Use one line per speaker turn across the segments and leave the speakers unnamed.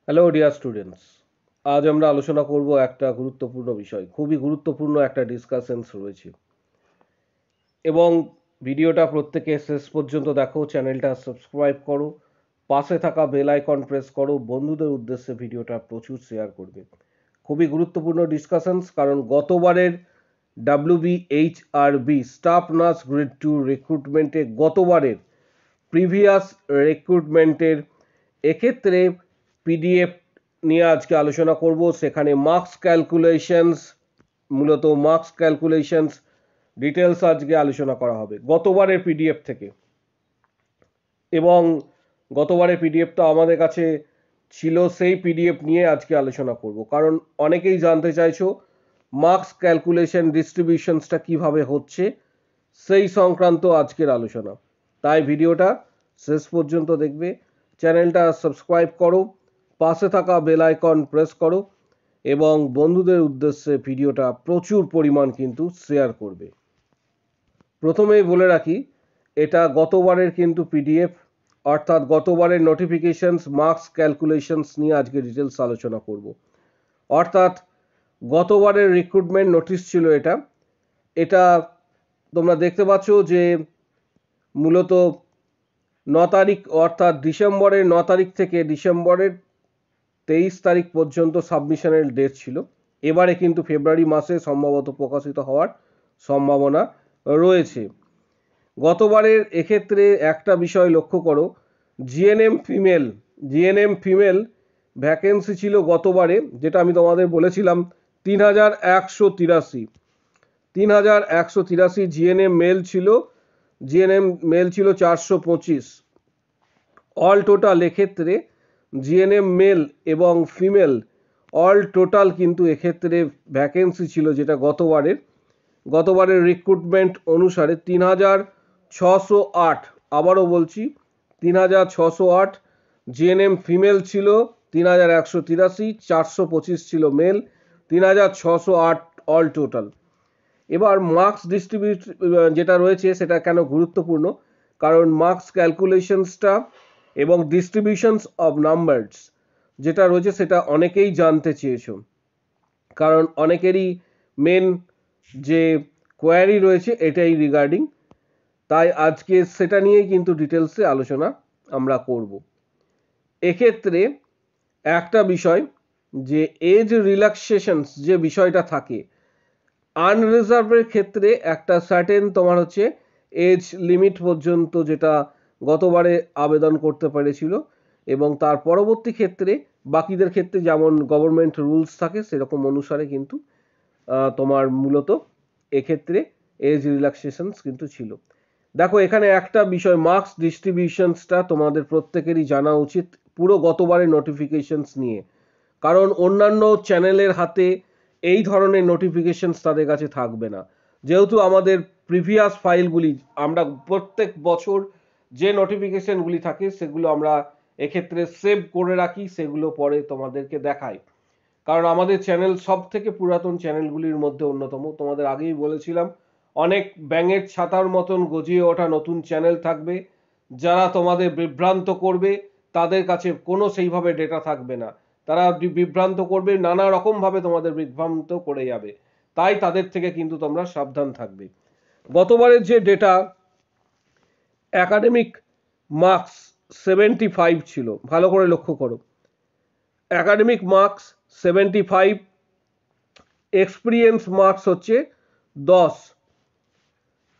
Hello dear students, আজ আমরা আলোচনা করব একটা গুরুত্বপূর্ণ বিষয়। খুবই গুরুত্বপূর্ণ একটা ডিসকাশনস রয়েছে এবং ভিডিওটা প্রত্যেকে শেষ পর্যন্ত দেখো, চ্যানেলটা সাবস্ক্রাইব করো, পাশে থাকা বেল আইকন প্রেস করো, বন্ধুদের উদ্দেশ্যে ভিডিওটা প্রচুর শেয়ার করবে। খুবই গুরুত্বপূর্ণ ডিসকাশনস, কারণ গতবারের WBHRB স্টাফ নার্স গ্রেড 2 রিক্রুটমেন্টে গতবারের প্রিভিয়াস রিক্রুটমেন্টের এক্ষেত্রে পিডিএফ নিয়ে আজকে আলোচনা করব। সেখানে মার্কস ক্যালকুলেশনস, মূলত মার্কস ক্যালকুলেশনস ডিটেলস আজকে আলোচনা করা হবে গতবারের পিডিএফ থেকে। এবং গতবারের পিডিএফটা আমাদের কাছে ছিল, সেই পিডিএফ নিয়ে আজকে আলোচনা করব, কারণ অনেকেই জানতে চাইছো মার্কস ক্যালকুলেশন ডিস্ট্রিবিউশনসটা কিভাবে হচ্ছে, সেই সংক্রান্ত আজকের আলোচনা। তাই ভিডিওটা শেষ পর্যন্ত দেখবে, চ্যানেলটা সাবস্ক্রাইব করো, পাশে থাকা বেল আইকন প্রেস করো এবং বন্ধুদের উদ্দেশ্যে ভিডিওটা প্রচুর পরিমাণ কিন্তু শেয়ার করবে। প্রথমেই বলে রাখি, এটা গতবারের কিন্তু পিডিএফ, অর্থাৎ গতবারের নোটিফিকেশনস মার্কস ক্যালকুলেশনস নিয়ে আজকে ডিটেলস আলোচনা করব। অর্থাৎ গতবারের রিক্রুটমেন্ট নোটিশ ছিল এটা। এটা তোমরা দেখতে পাচ্ছ যে মূলত 9 তারিখ, অর্থাৎ ডিসেম্বরের 9 তারিখ থেকে ডিসেম্বরের 23 তারিখ পর্যন্ত সাবমিশনের ডেট ছিল। এবারে কিন্তু ফেব্রুয়ারি মাসে সম্ভবত প্রকাশিত হওয়ার সম্ভাবনা রয়েছে। গতবারের এক্ষেত্রে একটা বিষয় লক্ষ্য করো, জিএনএম ফিমেল ভ্যাকেন্সি ছিল গতবারে, যেটা আমি তোমাদের বলেছিলাম 3183। জিএনএম মেল ছিল 425। অল টোটাল এক্ষেত্রে জিএনএম মেল এবং ফিমেল অল টোটাল কিন্তু এক্ষেত্রে ভ্যাকেন্সি ছিল, যেটা গতবারের রিক্রুটমেন্ট অনুসারে 3608। আবারও বলছি 3608। জিএনএম ফিমেল ছিল 3183, 425 ছিল মেল, 3608 অল টোটাল। এবার মার্কস ডিস্ট্রিবিউট যেটা রয়েছে সেটা কেন গুরুত্বপূর্ণ, কারণ মার্কস ক্যালকুলেশনসটা এবং ডিস্ট্রিবিউশনস অফ নাম্বারস যেটা রয়েছে সেটা অনেকেই জানতে চেয়েছো, কারণ অনেকেরই মেন যে কোয়ারি রয়েছে এটাই রিগার্ডিং। তাই আজকে সেটা নিয়েই কিন্তু ডিটেলসে আলোচনা আমরা করব। এক্ষেত্রে একটা বিষয়, যে এজ রিল্যাক্সেশনস যে বিষয়টা থাকে, আনরিজার্ভের ক্ষেত্রে একটা সার্টেন তোমার হচ্ছে এজ লিমিট পর্যন্ত, যেটা গতবারে আবেদন করতে পেরেছিল, এবং তার পরবর্তী ক্ষেত্রে বাকিদের ক্ষেত্রে যেমন গভর্নমেন্ট রুলস থাকে সেরকম অনুসারে কিন্তু তোমার মূলত এক্ষেত্রে এজ রিল্যাক্সেশনস কিন্তু ছিল। দেখো এখানে একটা বিষয়, মার্কস ডিস্ট্রিবিউশনসটা তোমাদের প্রত্যেকেরই জানা উচিত পুরো গতবারের নোটিফিকেশনস নিয়ে, কারণ অন্যান্য চ্যানেলের হাতে এই ধরনের নোটিফিকেশনস তাদের কাছে থাকবে না। যেহেতু আমাদের প্রিভিয়াস ফাইলগুলি, আমরা প্রত্যেক বছর যে নোটিফিকেশনগুলি থাকে সেগুলো আমরা এক্ষেত্রে সেভ করে রাখি, সেগুলো পরে তোমাদেরকে দেখাই। কারণ আমাদের চ্যানেল সব থেকে পুরাতন চ্যানেলগুলির মধ্যে অন্যতম। তোমাদের আগেই বলেছিলাম, অনেক ব্যাঙের ছাতার মতন গজিয়ে ওঠা নতুন চ্যানেল থাকবে, যারা তোমাদের বিভ্রান্ত করবে। তাদের কাছে কোনো সেইভাবে ডেটা থাকবে না, তারা বিভ্রান্ত করবে, নানা রকমভাবে তোমাদের বিভ্রান্ত করে যাবে। তাই তাদের থেকে কিন্তু তোমরা সাবধান থাকবে। গতবারের যে ডেটা একাডেমিক মার্কস 75 ছিল, ভালো করে লক্ষ্য করো, একাডেমিক মার্কস 75, এক্সপিরিয়েন্স মার্কস হচ্ছে 10,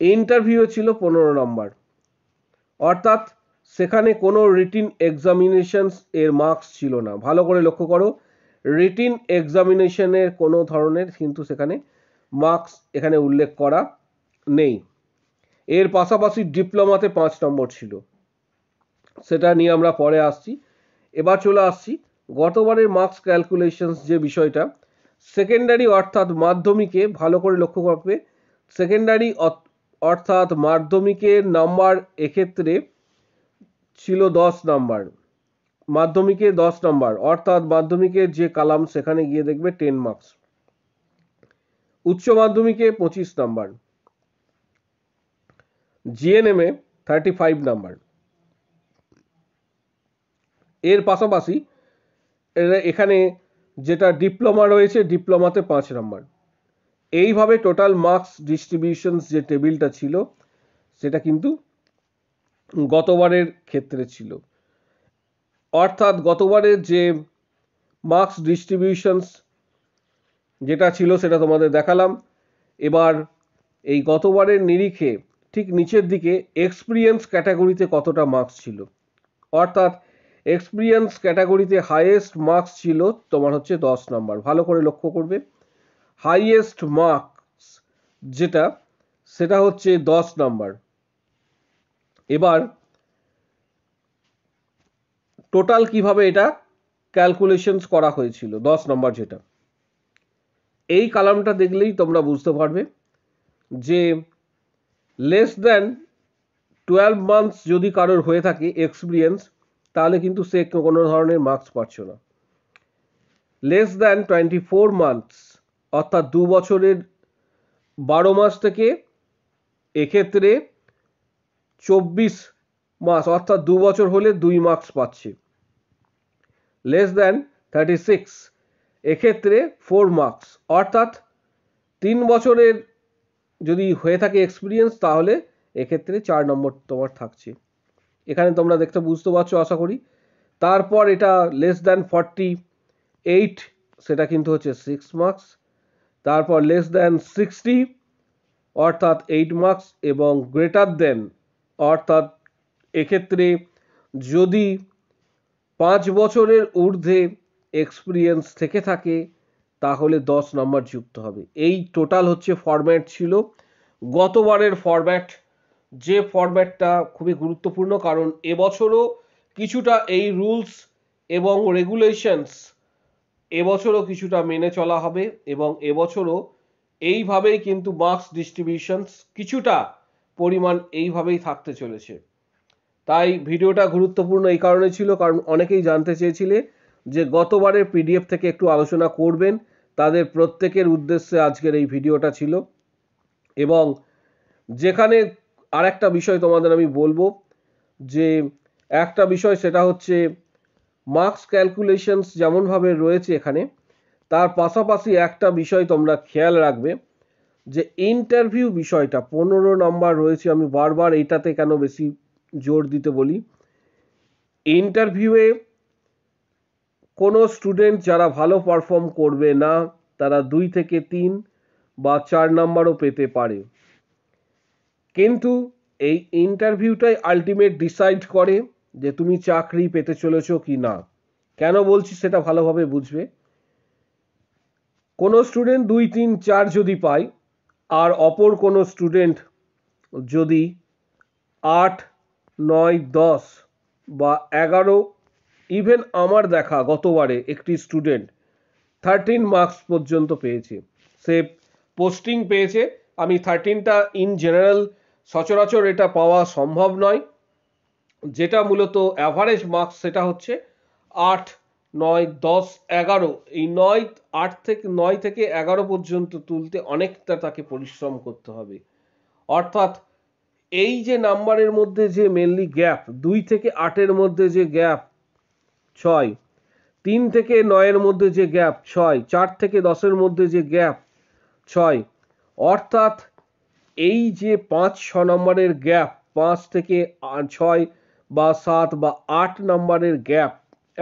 ইন্টারভিউ ছিল 15 নম্বর। অর্থাৎ সেখানে কোনো রিটিন এক্সামিনেশনস এর মার্কস ছিল না। ভালো করে লক্ষ্য করো, রিটিন এক্সামিনেশনের কোনো ধরনের কিন্তু সেখানে মার্কস এখানে উল্লেখ করা নেই। এর পাশাপাশি ডিপ্লোমাতে 5 নম্বর ছিল, সেটা নিয়ে আমরা পরে আসছি। এবার চলে আসছি গতবারের মার্কস ক্যালকুলেশনস যে বিষয়টা, সেকেন্ডারি অর্থাৎ মাধ্যমিকে, ভালো করে লক্ষ্য করবে, সেকেন্ডারি অর্থাৎ মাধ্যমিকের নাম্বার এক্ষেত্রে ছিল 10 নাম্বার। মাধ্যমিকে 10 নাম্বার, অর্থাৎ মাধ্যমিকের যে কালাম সেখানে গিয়ে দেখবে 10 মার্কস। উচ্চ মাধ্যমিকে 25 নাম্বার, জিএনএম এ 35 নাম্বার। এর পাশাপাশি এখানে যেটা ডিপ্লোমা রয়েছে, ডিপ্লোমাতে 5 নাম্বার। এইভাবে টোটাল মার্কস ডিস্ট্রিবিউশন যে টেবিলটা ছিল সেটা কিন্তু গতবারের ক্ষেত্রে ছিল। অর্থাৎ গতবারের যে মার্কস ডিস্ট্রিবিউশনস যেটা ছিল সেটা তোমাদের দেখালাম। এবার এই গতবারের নিরিখে ঠিক নিচের দিকে এক্সপিরিয়েন্স ক্যাটাগরিতে কতটা মার্কস ছিল, অর্থাৎ এক্সপিরিয়েন্স ক্যাটাগরিতে হাইয়েস্ট মার্কস ছিল তোমার হচ্ছে 10 নাম্বার। ভালো করে লক্ষ্য করবে, হাইয়েস্ট মার্কস যেটা সেটা হচ্ছে 10 নাম্বার। এবার টোটাল কিভাবে এটা ক্যালকুলেশনস করা হয়েছিল 10 নাম্বার যেটা, এই কলামটা দেখলেই তোমরা বুঝতে পারবে যে লেস দ্যান 12 মান্থস যদি কারোর হয়ে থাকে এক্সপিরিয়েন্স, তাহলে কিন্তু সে কোনো ধরনের মার্কস পাচ্ছ না। লেস দ্যান 24 মান্থস অর্থাৎ 2 বছরের 12 মাস থেকে এক্ষেত্রে 24 মাস অর্থাৎ 2 বছর হলে 2 মার্কস পাচ্ছে। লেস দ্যান 36 এক্ষেত্রে 4 মার্কস, অর্থাৎ 3 বছরের যদি হয়ে থাকে এক্সপিরিয়েন্স তাহলে এক্ষেত্রে 4 নম্বর তোমার থাকছে। এখানে তোমরা দেখতে বুঝতে পারছো আশা করি। তারপর এটা লেস দ্যান 48 সেটা কিন্তু হচ্ছে 6 মার্কস। তারপর লেস দ্যান 60 অর্থাৎ 8 মার্কস, এবং গ্রেটার দেন অর্থাৎ এক্ষেত্রে যদি 5 বছরের ঊর্ধ্বে এক্সপিরিয়েন্স থেকে থাকে তাহলে 10 নাম্বার যুক্ত হবে। এই টোটাল হচ্ছে ফরম্যাট ছিল গতবারের ফরম্যাট, যে ফরম্যাটটা খুবই গুরুত্বপূর্ণ, কারণ এবছরও কিছুটা এই রুলস এবং রেগুলেশনস এবছরও কিছুটা মেনে চলা হবে, এবং এবছরও এইভাবেই কিন্তু মার্কস ডিস্ট্রিবিউশনস কিছুটা পরিমাণ এইভাবেই থাকতে চলেছে। তাই ভিডিওটা গুরুত্বপূর্ণ এই কারণে ছিল কারণ অনেকেই জানতে চেয়েছিলে যে গতবারের পিডিএফ থেকে একটু আলোচনা করবেন, তাদের প্রত্যেকের উদ্দেশ্যে আজকের এই ভিডিওটা ছিল। এবং যেখানে আরেকটা বিষয় তোমাদের আমি বলবো, যে একটা বিষয় সেটা হচ্ছে মার্কস ক্যালকুলেশনস যেমনভাবে রয়েছে এখানে, তার পাশাপাশি একটা বিষয় তোমরা খেয়াল রাখবে যে ইন্টারভিউ বিষয়টা 15 নাম্বার রয়েছে। আমি বারবার এইটাতে কেন বেশি জোর দিতে বলি, ইন্টারভিউয়ে কোনো স্টুডেন্ট যারা ভালো পারফর্ম করবে না তারা 2 থেকে 3 বা 4 নাম্বারও পেতে পারে, কিন্তু এই ইন্টারভিউটাই আলটিমেট ডিসাইড করে যে তুমি চাকরি পেতে চলেছো কি না। কেন বলছি সেটা ভালোভাবে বুঝবে। কোনো স্টুডেন্ট 2, 3, 4 যদি পায়, আর অপর কোনো স্টুডেন্ট যদি 8, 9, 10 বা 11, ইভেন আমার দেখা গতবারে একটি স্টুডেন্ট 13 মার্কস পর্যন্ত পেয়েছে, সে পোস্টিং পেয়েছে। আমি 13টা ইন জেনারেল সচরাচর এটা পাওয়া সম্ভব নয়, যেটা মূলত অ্যাভারেজ মার্কস সেটা হচ্ছে 8, 9, 10, 11। এই 9 থেকে 11 পর্যন্ত তুলতে অনেকটা তাকে পরিশ্রম করতে হবে। অর্থাৎ এই যে নাম্বারের মধ্যে যে মেনলি গ্যাপ, 2 থেকে 8-এর মধ্যে যে গ্যাপ 6, 3 থেকে 9-এর মধ্যে যে গ্যাপ 6, 4 থেকে 10-এর মধ্যে যে গ্যাপ 6, অর্থাৎ এই যে 5-6 নম্বরের গ্যাপ, 5 থেকে 6 বা 7 বা 8 নম্বরের গ্যাপ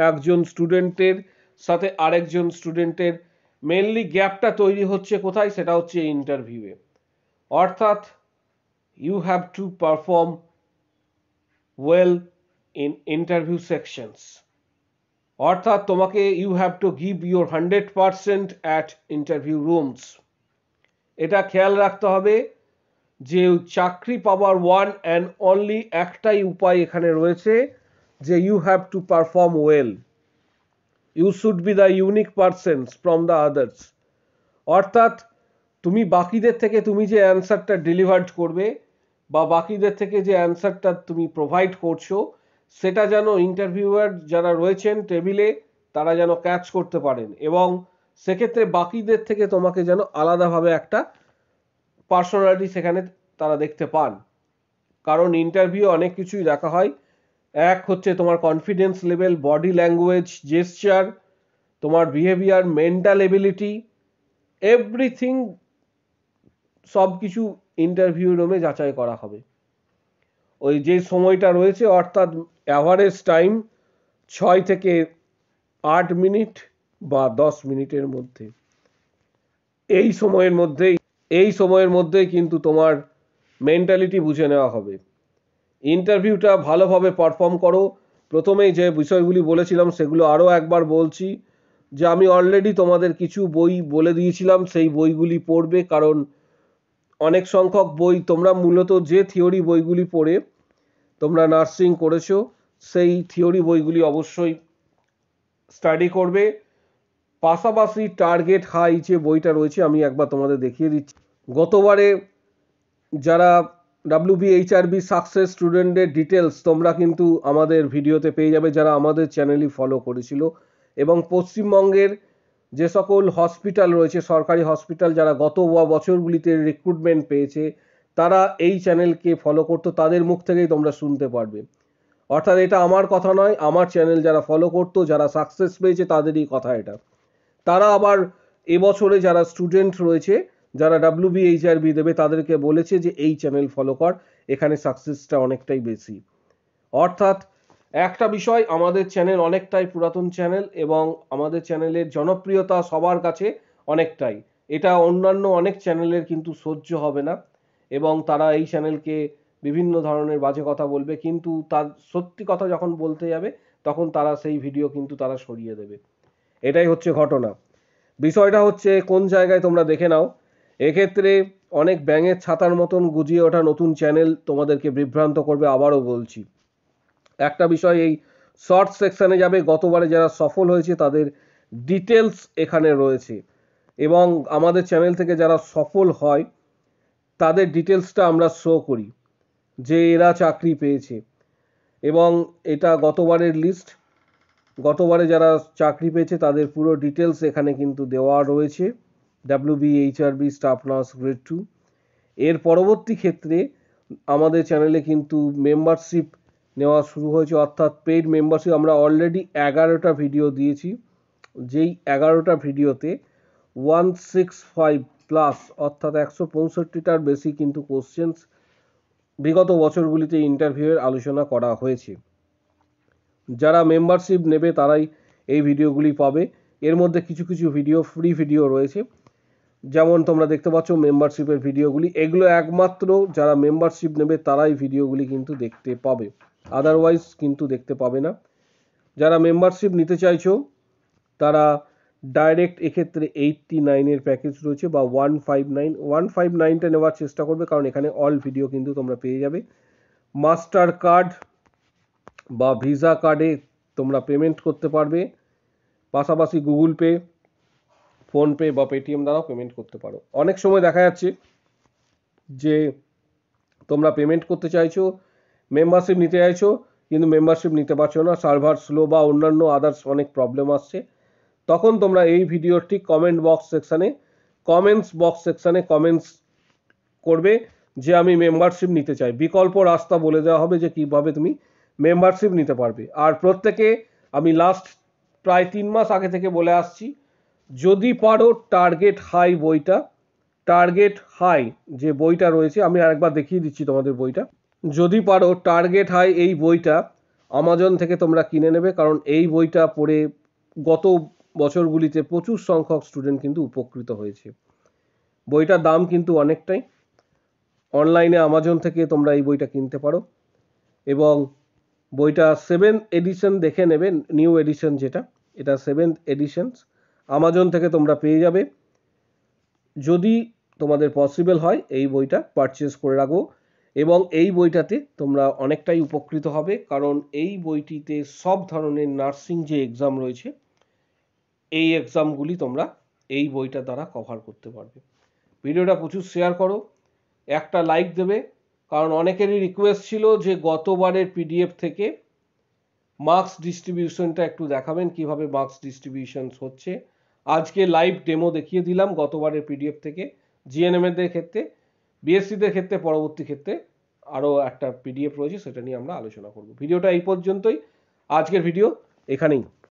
একজন স্টুডেন্টের সাথে আরেকজন স্টুডেন্টের, মেনলি গ্যাপটা তৈরি হচ্ছে কোথায়, সেটা হচ্ছে ইন্টারভিউয়ে। অর্থাৎ you have to perform well in interview sections, অর্থাৎ তোমাকে you have to give your 100% at interview rooms। এটা খেয়াল রাখতে হবে যে চাকরি পাওয়ার ওয়ান অ্যান্ড অনলি একটাই উপায় এখানে রয়েছে, যে you have to perform well, you should be the unique persons from the others। অর্থাৎ তুমি বাকিদের থেকে তুমি যে অ্যান্সারটা ডেলিভার্ড করবে বা বাকিদের থেকে যে অ্যান্সারটা তুমি প্রোভাইড করছো, সেটা যেন ইন্টারভিউয়ার যারা রয়েছেন টেবিলে তারা যেন ক্যাচ করতে পারেন, এবং সেক্ষেত্রে বাকিদের থেকে তোমাকে যেন আলাদাভাবে একটা পার্সোনালিটি সেখানে তারা দেখতে পান। কারণ ইন্টারভিউ অনেক কিছুই দেখা হয়, এক হচ্ছে তোমার confidence level, body language, gesture, তোমার বিহেভিয়ার, মেন্টাল এবিলিটি, এভরিথিং সব কিছু ইন্টারভিউ রুমে যাচাই করা হবে। ওই যে সময়টা রয়েছে অর্থাৎ অ্যাভারেজ টাইম 6 থেকে 8 মিনিট বা 10 মিনিটের মধ্যে। এই সময়ের মধ্যেই কিন্তু তোমার মেন্টালিটি বুঝে নেওয়া হবে। ইন্টারভিউটা ভালোভাবে পারফর্ম করো। প্রথমেই যে বিষয়গুলি বলেছিলাম সেগুলো আরও একবার বলছি, যে আমি অলরেডি তোমাদের কিছু বই বলে দিয়েছিলাম, সেই বইগুলি পড়বে, কারণ অনেক সংখ্যক বই তোমরা মূলত যে থিওরি বইগুলি পড়ে তোমরা নার্সিং করেছো সেই থিওরি বইগুলি অবশ্যই স্টাডি করবে। পাশাপাশি টার্গেট হাই যে বইটা রয়েছে আমি একবার তোমাদের দেখিয়ে দিচ্ছি। গতবারে যারা WBHRB সাকসেস স্টুডেন্টদের ডিটেলস তোমরা কিন্তু আমাদের ভিডিওতে পেয়ে যাবে, যারা আমাদের চ্যানেলই ফলো করেছিল। এবং পশ্চিমবঙ্গের যে সকল হসপিটাল রয়েছে, সরকারি হসপিটাল, যারা গত বছরগুলিতে রিক্রুটমেন্ট পেয়েছে, তারা এই চ্যানেলকে ফলো করতো, তাদের মুখ থেকেই তোমরা শুনতে পারবে। অর্থাৎ এটা আমার কথা নয়, আমার চ্যানেল যারা ফলো করতো, যারা সাকসেস পেয়েছে তাদেরই কথা এটা। তারা আবার এবছরে যারা স্টুডেন্ট রয়েছে, যারা WBHRB দেবে, তাদেরকে বলেছে যে এই চ্যানেল ফলো কর, এখানে সাকসেসটা অনেকটাই বেশি। অর্থাৎ একটা বিষয়, আমাদের চ্যানেল অনেকটাই পুরাতন চ্যানেল এবং আমাদের চ্যানেলের জনপ্রিয়তা সবার কাছে অনেকটাই। এটা অন্যান্য অনেক চ্যানেলের কিন্তু সহ্য হবে না এবং তারা এই চ্যানেলকে বিভিন্ন ধরনের বাজে কথা বলবে, কিন্তু তার সত্যি কথা যখন বলতে যাবে তখন তারা সেই ভিডিও কিন্তু তারা সরিয়ে দেবে। এটাই হচ্ছে ঘটনা। বিষয়টা হচ্ছে কোন জায়গায় তোমরা দেখে নাও। এক্ষেত্রে অনেক ব্যাঙের ছাতার মতন গুজিয়ে ওঠা নতুন চ্যানেল তোমাদেরকে বিভ্রান্ত করবে। আবারও বলছি, একটা বিষয় এই শর্ট সেকশনে যাবে, গতবারে যারা সফল হয়েছে তাদের ডিটেলস এখানে রয়েছে এবং আমাদের চ্যানেল থেকে যারা সফল হয় তাদের ডিটেলসটা আমরা শো করি যে এরা চাকরি পেয়েছে। এবং এটা গতবারের লিস্ট, গতবারে যারা চাকরি পেয়েছে তাদের পুরো ডিটেলস এখানে কিন্তু দেওয়া রয়েছে। WBHRB staff nurse grade 2। এর পরবর্তী ক্ষেত্রে আমাদের চ্যানেলে কিন্তু মেম্বারশিপ নেওয়া শুরু হয়েছে, অর্থাৎ পেইড মেম্বারশিপ। আমরা অলরেডি 11টা ভিডিও দিয়েছি, যেই 11টা ভিডিওতে 165 প্লাস অর্থাৎ 165টার বেশি কিন্তু কোশ্চেন্স বিগত বছরগুলিতে ইন্টারভিউয়ের আলোচনা করা হয়েছে। যারা মেম্বারশিপ নেবে তারাই এই ভিডিওগুলি পাবে। এর মধ্যে কিছু কিছু ভিডিও ফ্রি ভিডিও রয়েছে, যেমন তোমরা দেখতে পাচ্ছ মেম্বারশিপের ভিডিওগুলি। এগুলো একমাত্র যারা মেম্বারশিপ নেবে তারাই ভিডিওগুলি কিন্তু দেখতে পাবে, আদারওয়াইজ কিন্তু দেখতে পাবে না। যারা মেম্বারশিপ নিতে চাইছো তারা ডাইরেক্ট এক্ষেত্রে 89-এর প্যাকেজ রয়েছে বা 159টা নেওয়ার চেষ্টা করবে, কারণ এখানে অল ভিডিও কিন্তু তোমরা পেয়ে যাবে। মাস্টার কার্ড বা ভিসা কার্ডে তোমরা পেমেন্ট করতে পারবে, পাশাপাশি গুগল পে, ফোনপে বা পেটিএম দ্বারাও পেমেন্ট করতে পারো। অনেক সময় দেখা যাচ্ছে যে তোমরা পেমেন্ট করতে চাইছো, মেম্বারশিপ নিতে চাইছো, কিন্তু মেম্বারশিপ নিতে পারছো না, সার্ভার স্লো বা অন্যান্য আদার্স অনেক প্রবলেম আসছে। তখন তোমরা এই ভিডিওর ঠিক কমেন্টস বক্স সেকশানে কমেন্টস করবে যে আমি মেম্বারশিপ নিতে চাই। বিকল্প রাস্তা বলে দেওয়া হবে যে কিভাবে তুমি মেম্বারশিপ নিতে পারবে। আর প্রত্যেকে আমি লাস্ট প্রায় 3 মাস আগে থেকে বলে আসছি, যদি পারো টার্গেট হাই বইটা, টার্গেট হাই যে বইটা রয়েছে, আমি আরেকবার দেখিয়ে দিচ্ছি তোমাদের বইটা। যদি পারো টার্গেট হাই এই বইটা আমাজন থেকে তোমরা কিনে নেবে, কারণ এই বইটা পড়ে গত বছরগুলিতে প্রচুর সংখ্যক স্টুডেন্ট কিন্তু উপকৃত হয়েছে। বইটার দাম কিন্তু অনেকটাই। অনলাইনে আমাজন থেকে তোমরা এই বইটা কিনতে পারো এবং বইটা 7th এডিশন দেখে নেবে, নিউ এডিশন যেটা, এটা 7th এডিশন আমাজন থেকে তোমরা পেয়ে যাবে। যদি তোমাদের পসিবল হয় এই বইটা পারচেজ করে রাখো এবং এই বইটাতে তোমরা অনেকটাই উপকৃত হবে, কারণ এই বইটিতে সব ধরনের নার্সিং যে এক্সাম রয়েছে এই এক্সামগুলি তোমরা এই বইটা দ্বারা কভার করতে পারবে। ভিডিওটা প্রচুর শেয়ার করো, একটা লাইক দেবে, কারণ অনেকেরই রিকোয়েস্ট ছিল যে গতবারের পিডিএফ থেকে মার্কস ডিস্ট্রিবিউশনটা একটু দেখাবেন, কিভাবে মার্কস ডিস্ট্রিবিউশন হচ্ছে। আজকে লাইভ ডেমো দেখিয়ে দিলাম গতবারের পিডিএফ থেকে। জিএনএমদের ক্ষেত্রে, বিএসসিদের ক্ষেত্রে পরবর্তী ক্ষেত্রে আরও একটা পিডিএফ রয়েছে, সেটা নিয়ে আমরা আলোচনা করব। ভিডিওটা এই পর্যন্তই, আজকের ভিডিও এখানেই।